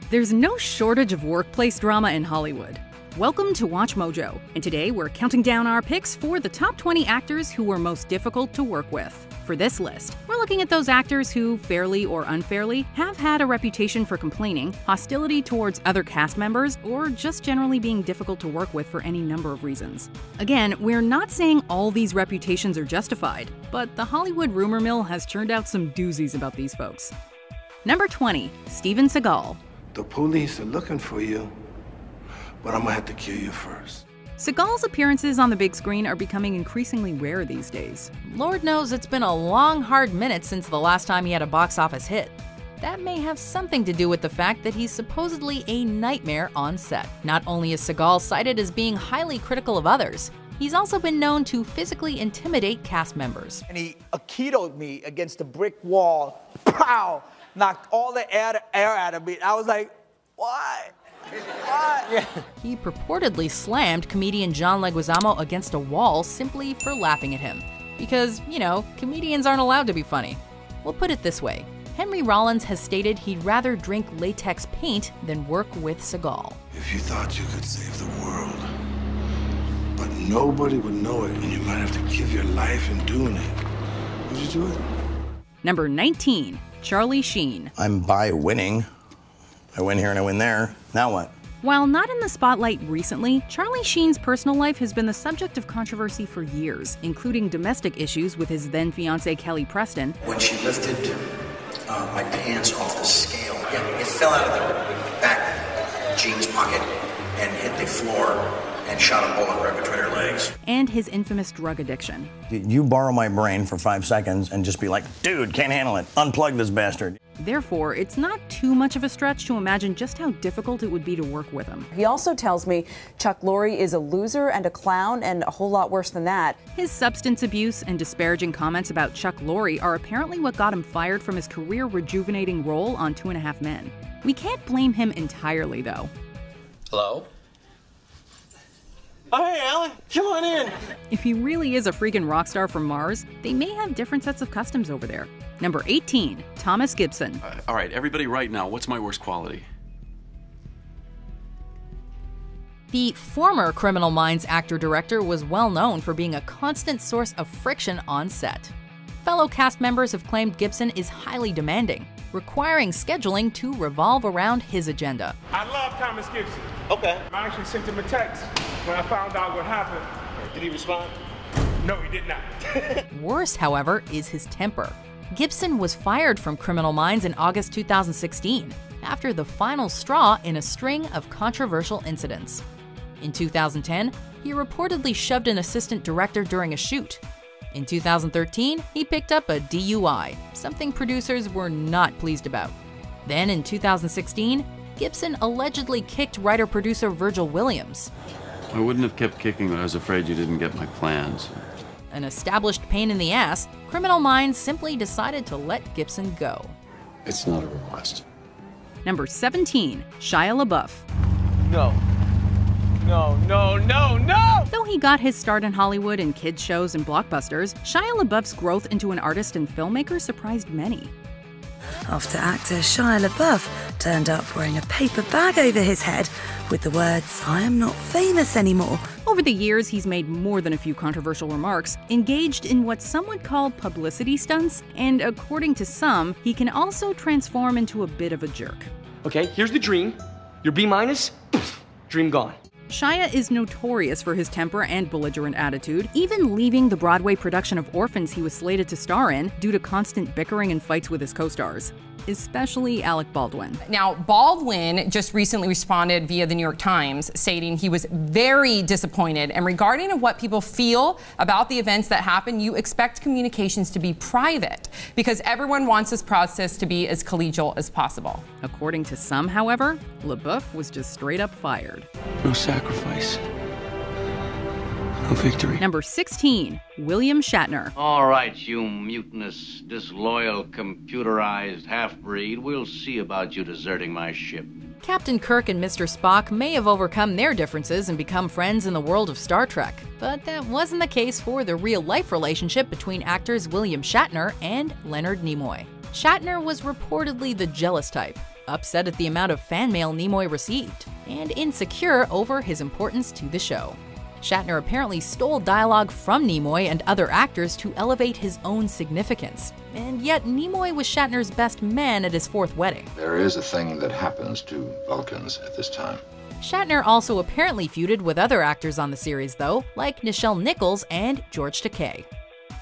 There's no shortage of workplace drama in Hollywood. Welcome to Watch Mojo, and today we're counting down our picks for the top 20 actors who were most difficult to work with. For this list, we're looking at those actors who, fairly or unfairly, have had a reputation for complaining, hostility towards other cast members, or just generally being difficult to work with for any number of reasons. Again, we're not saying all these reputations are justified, but the Hollywood rumor mill has churned out some doozies about these folks. Number 20, Steven Seagal. The police are looking for you, but I'm gonna have to kill you first. Seagal's appearances on the big screen are becoming increasingly rare these days. Lord knows it's been a long, hard minute since the last time he had a box office hit. That may have something to do with the fact that he's supposedly a nightmare on set. Not only is Seagal cited as being highly critical of others, he's also been known to physically intimidate cast members. And he Aikito'd me against a brick wall. Pow! Knocked all the air out of me. I was like, why? Why? Yeah. He purportedly slammed comedian John Leguizamo against a wall simply for laughing at him. Because, you know, comedians aren't allowed to be funny. We'll put it this way. Henry Rollins has stated he'd rather drink latex paint than work with Seagal. If you thought you could save the world, but nobody would know it, and you might have to give your life in doing it, would you do it? Number 19, Charlie Sheen. I'm by winning. I win here and I win there. Now what? While not in the spotlight recently, Charlie Sheen's personal life has been the subject of controversy for years, including domestic issues with his then-fiancée Kelly Preston. When she lifted my pants off the scale, it fell out of the back jeans pocket and hit the floor and shot a bullet right between her legs. And his infamous drug addiction. You borrow my brain for 5 seconds and just be like, dude, can't handle it. Unplug this bastard. Therefore, it's not too much of a stretch to imagine just how difficult it would be to work with him. He also tells me Chuck Lorre is a loser and a clown and a whole lot worse than that. His substance abuse and disparaging comments about Chuck Lorre are apparently what got him fired from his career-rejuvenating role on 2.5 Men. We can't blame him entirely, though. Hello? Oh, hey, Alan, come on in. If he really is a freaking rock star from Mars, they may have different sets of customs over there. Number 18, Thomas Gibson. All right, everybody right now, what's my worst quality? The former Criminal Minds actor-director was well known for being a constant source of friction on set. Fellow cast members have claimed Gibson is highly demanding, requiring scheduling to revolve around his agenda. I love Thomas Gibson. Okay. I actually sent him a text when I found out what happened. Did he respond? No, he did not. Worse, however, is his temper. Gibson was fired from Criminal Minds in August 2016, after the final straw in a string of controversial incidents. In 2010, he reportedly shoved an assistant director during a shoot. In 2013, he picked up a DUI, something producers were not pleased about. Then in 2016, Gibson allegedly kicked writer-producer Virgil Williams. I wouldn't have kept kicking, but I was afraid you didn't get my plans. An established pain in the ass, Criminal Minds simply decided to let Gibson go. It's not a request. Number 17, Shia LaBeouf. No. No, no, no, no! Though he got his start in Hollywood in kids' shows and blockbusters, Shia LaBeouf's growth into an artist and filmmaker surprised many. After actor Shia LaBeouf turned up wearing a paper bag over his head with the words, "I am not famous anymore." Over the years, he's made more than a few controversial remarks, engaged in what some would call publicity stunts, and according to some, he can also transform into a bit of a jerk. Okay, here's the dream. Your B minus, dream gone. Shia is notorious for his temper and belligerent attitude, even leaving the Broadway production of Orphans he was slated to star in due to constant bickering and fights with his co-stars, especially Alec Baldwin. Now, Baldwin just recently responded via the New York Times, stating he was very disappointed, and regarding of what people feel about the events that happened, you expect communications to be private, because everyone wants this process to be as collegial as possible. According to some, however, LaBeouf was just straight up fired. No sacrifice. No victory. Number 16, William Shatner. All right, you mutinous, disloyal, computerized half-breed. We'll see about you deserting my ship. Captain Kirk and Mr. Spock may have overcome their differences and become friends in the world of Star Trek, but that wasn't the case for the real-life relationship between actors William Shatner and Leonard Nimoy. Shatner was reportedly the jealous type, upset at the amount of fan mail Nimoy received, and insecure over his importance to the show. Shatner apparently stole dialogue from Nimoy and other actors to elevate his own significance, and yet Nimoy was Shatner's best man at his fourth wedding. There is a thing that happens to Vulcans at this time. Shatner also apparently feuded with other actors on the series though, like Nichelle Nichols and George Takei.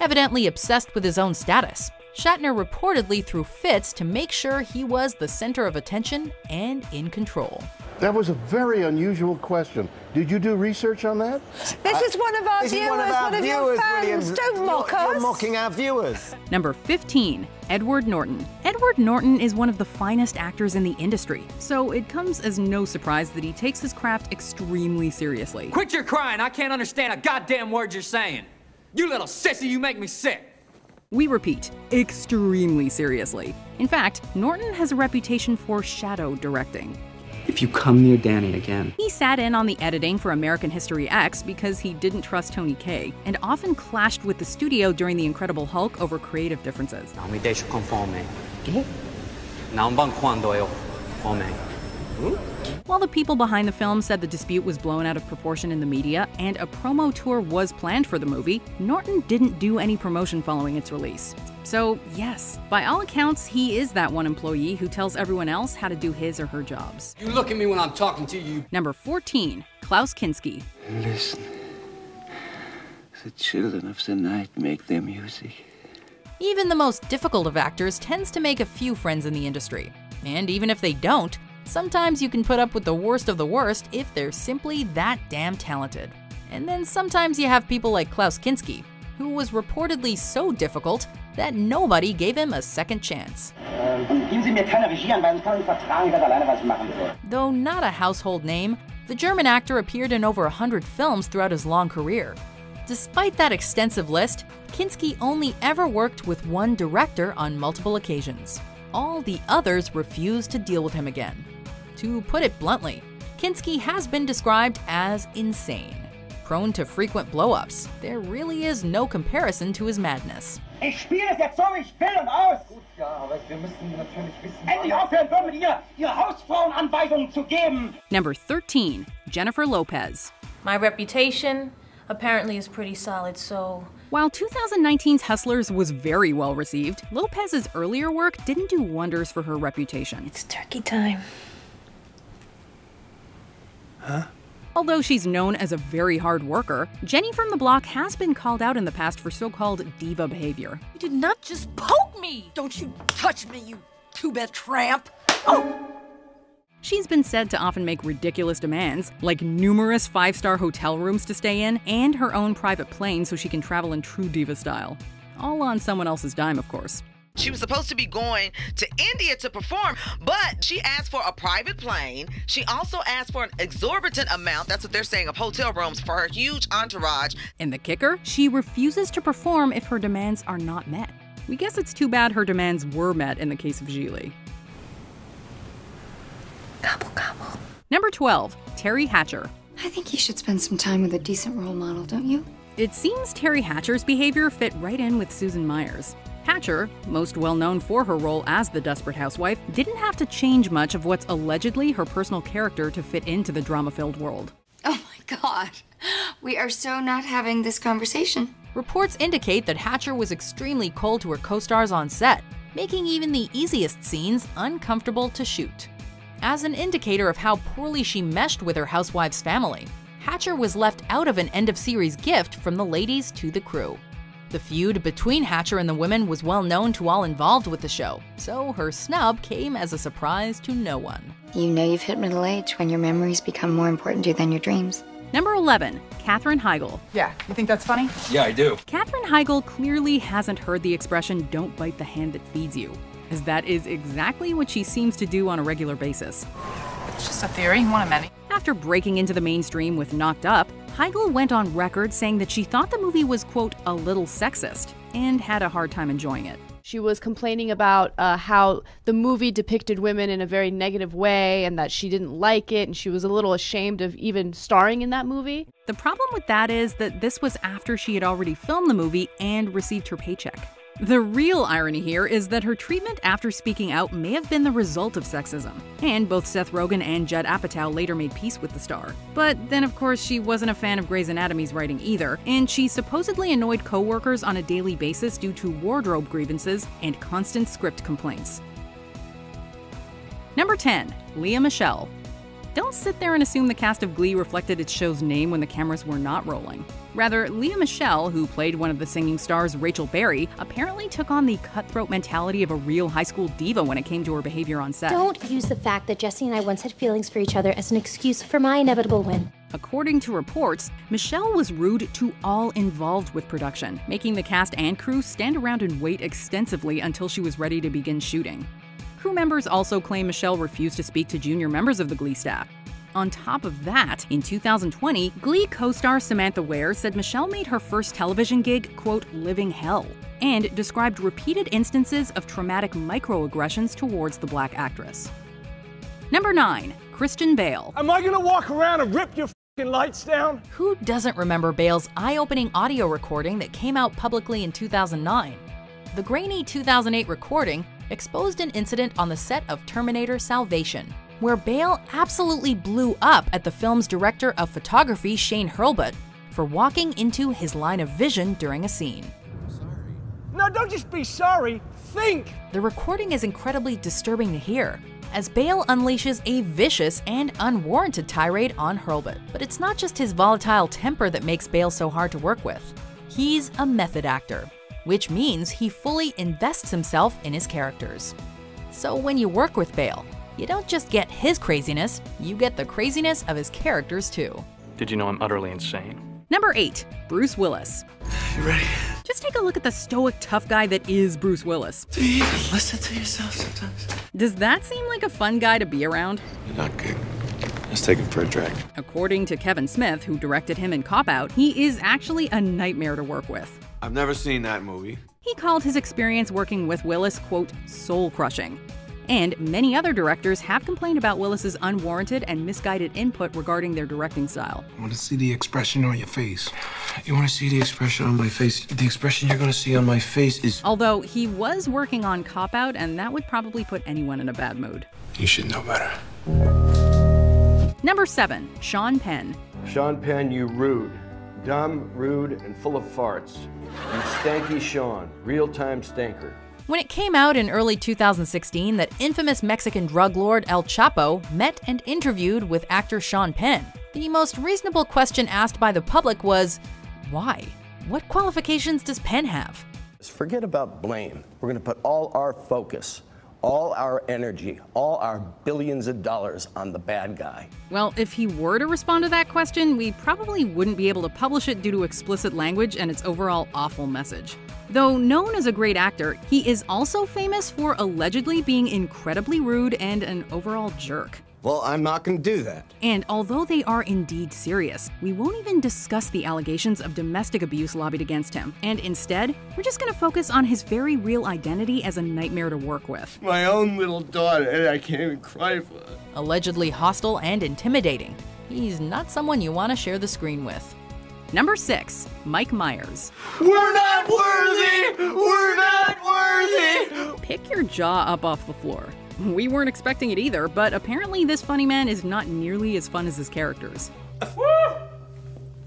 Evidently obsessed with his own status, Shatner reportedly threw fits to make sure he was the center of attention and in control. That was a very unusual question. Did you do research on that? This is one of our viewers, one of your fans. Don't mock us. You're mocking our viewers. Number 15, Edward Norton. Edward Norton is one of the finest actors in the industry, so it comes as no surprise that he takes his craft extremely seriously. Quit your crying. I can't understand a goddamn word you're saying. You little sissy, you make me sick. We repeat, extremely seriously. In fact, Norton has a reputation for shadow directing. If you come near Danny again. He sat in on the editing for American History X because he didn't trust Tony Kaye, and often clashed with the studio during The Incredible Hulk over creative differences. Non mi deixo conforme. Che? Non van quando io come. While the people behind the film said the dispute was blown out of proportion in the media and a promo tour was planned for the movie, Norton didn't do any promotion following its release. So yes, by all accounts, he is that one employee who tells everyone else how to do his or her jobs. You look at me when I'm talking to you. Number 14, Klaus Kinski. Listen, the children of the night make their music. Even the most difficult of actors tends to make a few friends in the industry. And even if they don't, sometimes you can put up with the worst of the worst if they're simply that damn talented. And then sometimes you have people like Klaus Kinski, who was reportedly so difficult that nobody gave him a second chance. Though not a household name, the German actor appeared in over 100 films throughout his long career. Despite that extensive list, Kinski only ever worked with one director on multiple occasions. All the others refused to deal with him again. To put it bluntly, Kinski has been described as insane. Prone to frequent blow-ups, there really is no comparison to his madness. Ich spiele es jetzt so, wie ich will und aus. Gut, ja, aber wir müssen natürlich wissen. Endlich aufhören, damit ihr Hausfrauenanweisungen zu geben. Number 13, Jennifer Lopez. My reputation apparently is pretty solid, so... While 2019's Hustlers was very well received, Lopez's earlier work didn't do wonders for her reputation. It's turkey time. Huh? Although she's known as a very hard worker, Jenny from the Block has been called out in the past for so-called diva behavior. You did not just poke me! Don't you touch me, you two-bit tramp! Oh! She's been said to often make ridiculous demands, like numerous 5-star hotel rooms to stay in and her own private plane so she can travel in true diva style. All on someone else's dime, of course. She was supposed to be going to India to perform, but she asked for a private plane. She also asked for an exorbitant amount, that's what they're saying, of hotel rooms for her huge entourage. And the kicker? She refuses to perform if her demands are not met. We guess it's too bad her demands were met in the case of Gigli. Gobble, gobble. Number 12, Teri Hatcher. I think you should spend some time with a decent role model, don't you? It seems Teri Hatcher's behavior fit right in with Susan Myers. Hatcher, most well known for her role as the desperate housewife, didn't have to change much of what's allegedly her personal character to fit into the drama-filled world. Oh my God. We are so not having this conversation. Reports indicate that Hatcher was extremely cold to her co-stars on set, making even the easiest scenes uncomfortable to shoot. As an indicator of how poorly she meshed with her housewife's family, Hatcher was left out of an end-of-series gift from the ladies to the crew. The feud between Hatcher and the women was well known to all involved with the show, so her snub came as a surprise to no one. You know you've hit middle age when your memories become more important to you than your dreams. Number 11, Katherine Heigl. Yeah, you think that's funny? Yeah, I do. Katherine Heigl clearly hasn't heard the expression, "don't bite the hand that feeds you," as that is exactly what she seems to do on a regular basis. It's just a theory, one of many. After breaking into the mainstream with Knocked Up, Heigl went on record saying that she thought the movie was, quote, a little sexist, and had a hard time enjoying it. She was complaining about how the movie depicted women in a very negative way and that she didn't like it, and she was a little ashamed of even starring in that movie. The problem with that is that this was after she had already filmed the movie and received her paycheck. The real irony here is that her treatment after speaking out may have been the result of sexism, and both Seth Rogen and Judd Apatow later made peace with the star. But then, of course, she wasn't a fan of Grey's Anatomy's writing either, and she supposedly annoyed co-workers on a daily basis due to wardrobe grievances and constant script complaints. Number 10. Lea Michele. Don't sit there and assume the cast of Glee reflected its show's name when the cameras were not rolling. Rather, Lea Michele, who played one of the singing stars, Rachel Berry, apparently took on the cutthroat mentality of a real high school diva when it came to her behavior on set. Don't use the fact that Jesse and I once had feelings for each other as an excuse for my inevitable win. According to reports, Michele was rude to all involved with production, making the cast and crew stand around and wait extensively until she was ready to begin shooting. Crew members also claim Michele refused to speak to junior members of the Glee staff. On top of that, in 2020, Glee co-star Samantha Ware said Michele made her first television gig, quote, living hell, and described repeated instances of traumatic microaggressions towards the black actress. Number 9. Christian Bale. Am I gonna walk around and rip your f***ing lights down? Who doesn't remember Bale's eye-opening audio recording that came out publicly in 2009? The grainy 2008 recording exposed an incident on the set of Terminator Salvation, where Bale absolutely blew up at the film's director of photography, Shane Hurlbut, for walking into his line of vision during a scene. No, don't just be sorry, think! The recording is incredibly disturbing to hear, as Bale unleashes a vicious and unwarranted tirade on Hurlbut. But it's not just his volatile temper that makes Bale so hard to work with. He's a method actor, which means he fully invests himself in his characters. So when you work with Bale, you don't just get his craziness, you get the craziness of his characters too. Did you know I'm utterly insane? Number 8. Bruce Willis. You ready? Just take a look at the stoic tough guy that is Bruce Willis. Do you even listen to yourself sometimes? Does that seem like a fun guy to be around? You're not good. Let's take him for a drag. According to Kevin Smith, who directed him in Cop Out, he is actually a nightmare to work with. I've never seen that movie. He called his experience working with Willis, quote, soul-crushing. And many other directors have complained about Willis's unwarranted and misguided input regarding their directing style. I want to see the expression on your face. You want to see the expression on my face? The expression you're going to see on my face is... Although he was working on Cop Out, and that would probably put anyone in a bad mood. You should know better. Number 7. Sean Penn. Sean Penn, you rude. Dumb, rude, and full of farts. You stanky Sean. Real-time stanker. When it came out in early 2016 that infamous Mexican drug lord El Chapo met and interviewed with actor Sean Penn, the most reasonable question asked by the public was, why? What qualifications does Penn have? Forget about blame. We're going to put all our focus, all our energy, all our billions of dollars on the bad guy. Well, if he were to respond to that question, we probably wouldn't be able to publish it due to explicit language and its overall awful message. Though known as a great actor, he is also famous for allegedly being incredibly rude and an overall jerk. Well, I'm not going to do that. And although they are indeed serious, we won't even discuss the allegations of domestic abuse lobbied against him. And instead, we're just going to focus on his very real identity as a nightmare to work with. My own little daughter, and I can't even cry for her. Allegedly hostile and intimidating, he's not someone you want to share the screen with. Number 6. Mike Myers. We're not worthy! We're not worthy! Pick your jaw up off the floor. We weren't expecting it either, but apparently this funny man is not nearly as fun as his characters. Woo!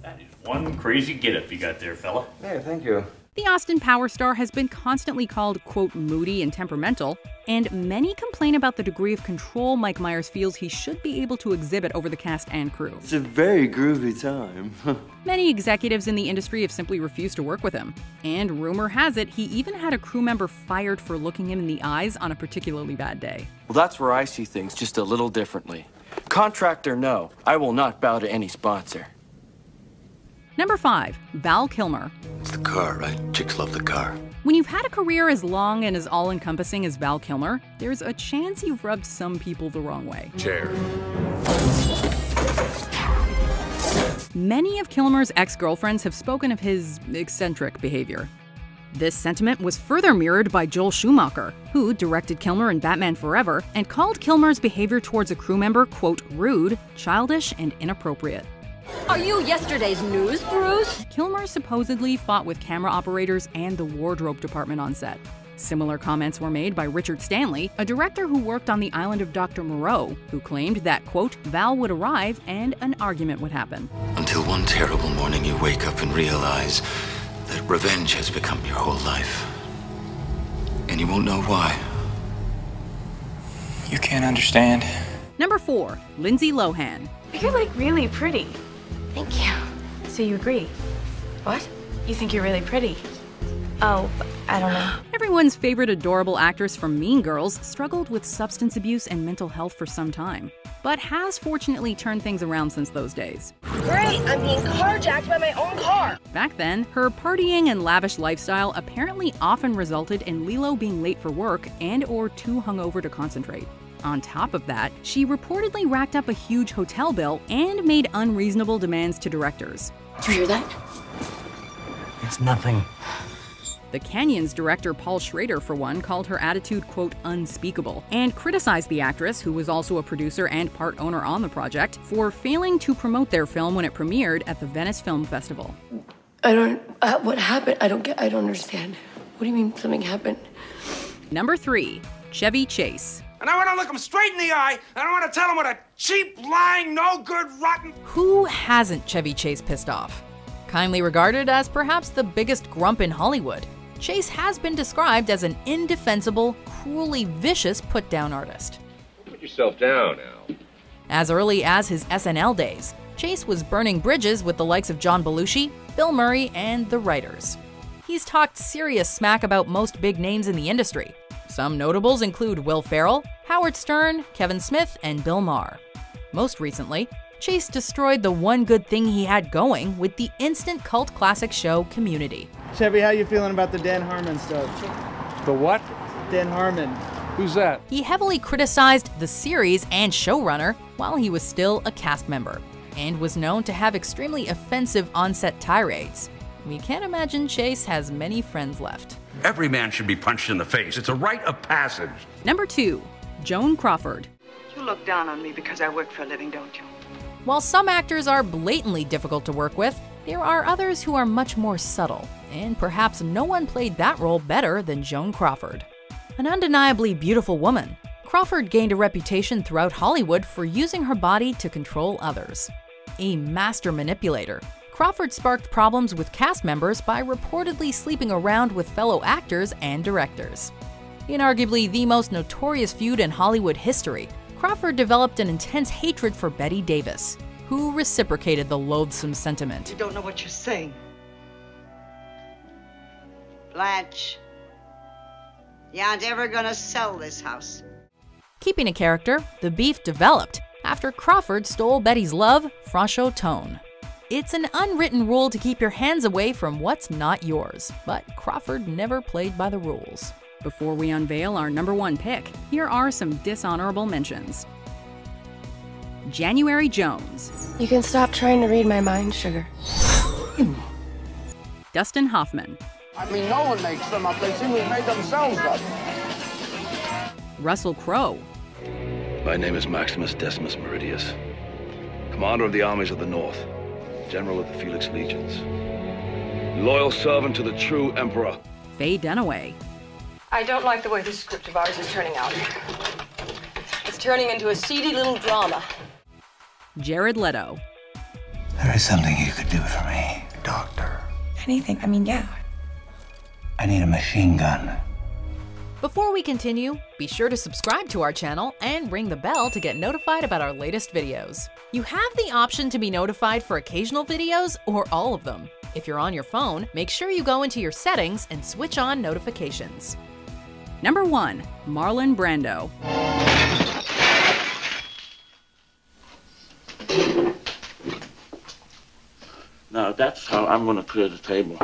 That is one crazy getup you got there, fella. Hey, thank you. The Austin power star has been constantly called, quote, moody and temperamental, and many complain about the degree of control Mike Myers feels he should be able to exhibit over the cast and crew. It's a very groovy time. Many executives in the industry have simply refused to work with him, and rumor has it he even had a crew member fired for looking him in the eyes on a particularly bad day. Well, that's where I see things just a little differently. Contract or no, I will not bow to any sponsor. Number 5. Val Kilmer. It's the car, right? Chicks love the car. When you've had a career as long and as all-encompassing as Val Kilmer, there's a chance you've rubbed some people the wrong way. Chair. Many of Kilmer's ex-girlfriends have spoken of his eccentric behavior. This sentiment was further mirrored by Joel Schumacher, who directed Kilmer in Batman Forever and called Kilmer's behavior towards a crew member, quote, rude, childish, and inappropriate. Are you yesterday's news, Bruce? Kilmer supposedly fought with camera operators and the wardrobe department on set. Similar comments were made by Richard Stanley, a director who worked on the island of Dr. Moreau, who claimed that, quote, Val would arrive and an argument would happen. Until one terrible morning you wake up and realize that revenge has become your whole life. And you won't know why. You can't understand. Number 4, Lindsay Lohan. You're like really pretty. Thank you. So you agree? What? You think you're really pretty? Oh, I don't know. Everyone's favorite adorable actress from Mean Girls struggled with substance abuse and mental health for some time, but has fortunately turned things around since those days. Great, I'm being carjacked by my own car. Back then, her partying and lavish lifestyle apparently often resulted in Lilo being late for work and/or too hungover to concentrate. On top of that, she reportedly racked up a huge hotel bill and made unreasonable demands to directors. Did you hear that? It's nothing. The Canyon's director Paul Schrader, for one, called her attitude, quote, unspeakable, and criticized the actress, who was also a producer and part owner on the project, for failing to promote their film when it premiered at the Venice Film Festival. What happened? I don't understand. What do you mean something happened? Number 3, Chevy Chase. And I want to look him straight in the eye, and I want to tell him what a cheap, lying, no good, rotten... Who hasn't Chevy Chase pissed off? Kindly regarded as perhaps the biggest grump in Hollywood, Chase has been described as an indefensible, cruelly vicious put-down artist. Put yourself down now. As early as his SNL days, Chase was burning bridges with the likes of John Belushi, Bill Murray, and the writers. He's talked serious smack about most big names in the industry. Some notables include Will Ferrell, Howard Stern, Kevin Smith, and Bill Maher. Most recently, Chase destroyed the one good thing he had going with the instant cult classic show Community. Chevy, how you feeling about the Dan Harmon stuff? The what? Dan Harmon. Who's that? He heavily criticized the series and showrunner while he was still a cast member, and was known to have extremely offensive on-set tirades. We can't imagine Chase has many friends left. Every man should be punched in the face. It's a rite of passage. Number 2, Joan Crawford. You look down on me because I work for a living, don't you? While some actors are blatantly difficult to work with, there are others who are much more subtle, and perhaps no one played that role better than Joan Crawford. An undeniably beautiful woman, Crawford gained a reputation throughout Hollywood for using her body to control others. A master manipulator, Crawford sparked problems with cast members by reportedly sleeping around with fellow actors and directors. In arguably the most notorious feud in Hollywood history, Crawford developed an intense hatred for Bette Davis, who reciprocated the loathsome sentiment. You don't know what you're saying. Blanche, you aren't ever gonna sell this house. Keeping a character, the beef developed after Crawford stole Betty's love, franchot tone. It's an unwritten rule to keep your hands away from what's not yours, but Crawford never played by the rules. Before we unveil our number 1 pick, here are some dishonorable mentions. January Jones. You can stop trying to read my mind, sugar. Dustin Hoffman. I mean, no one makes them up. They seem to have made themselves up. Russell Crowe. My name is Maximus Decimus Meridius, commander of the armies of the North, general of the Felix Legions, loyal servant to the true emperor. Faye Dunaway. I don't like the way this script of ours is turning out. It's turning into a seedy little drama. Jared Leto. There is something you could do for me, Doctor. Anything, I mean, yeah. I need a machine gun. Before we continue, be sure to subscribe to our channel and ring the bell to get notified about our latest videos. You have the option to be notified for occasional videos or all of them. If you're on your phone, make sure you go into your settings and switch on notifications. Number 1, Marlon Brando. Now that's how I'm gonna clear the table.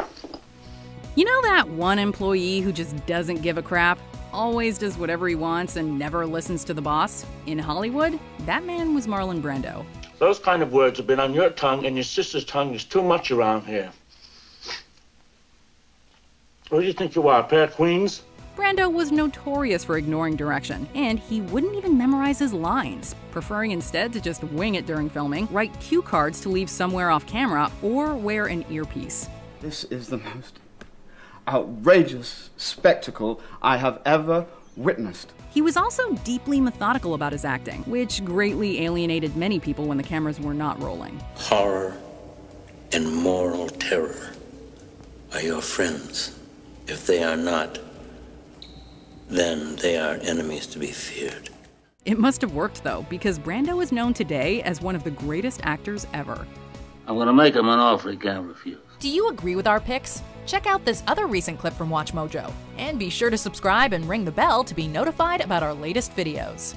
You know that one employee who just doesn't give a crap? Always does whatever he wants and never listens to the boss? In Hollywood, that man was Marlon Brando. Those kind of words have been on your tongue, and your sister's tongue is too much around here. What do you think you are, a pair of queens? Brando was notorious for ignoring direction, and he wouldn't even memorize his lines, preferring instead to just wing it during filming, write cue cards to leave somewhere off camera, or wear an earpiece. This is the most outrageous spectacle I have ever witnessed. He was also deeply methodical about his acting, which greatly alienated many people when the cameras were not rolling. Horror and moral terror are your friends. If they are not, then they are enemies to be feared. It must have worked, though, because Brando is known today as one of the greatest actors ever. I'm gonna make him an offer he can't refuse. Do you agree with our picks? Check out this other recent clip from WatchMojo, and be sure to subscribe and ring the bell to be notified about our latest videos.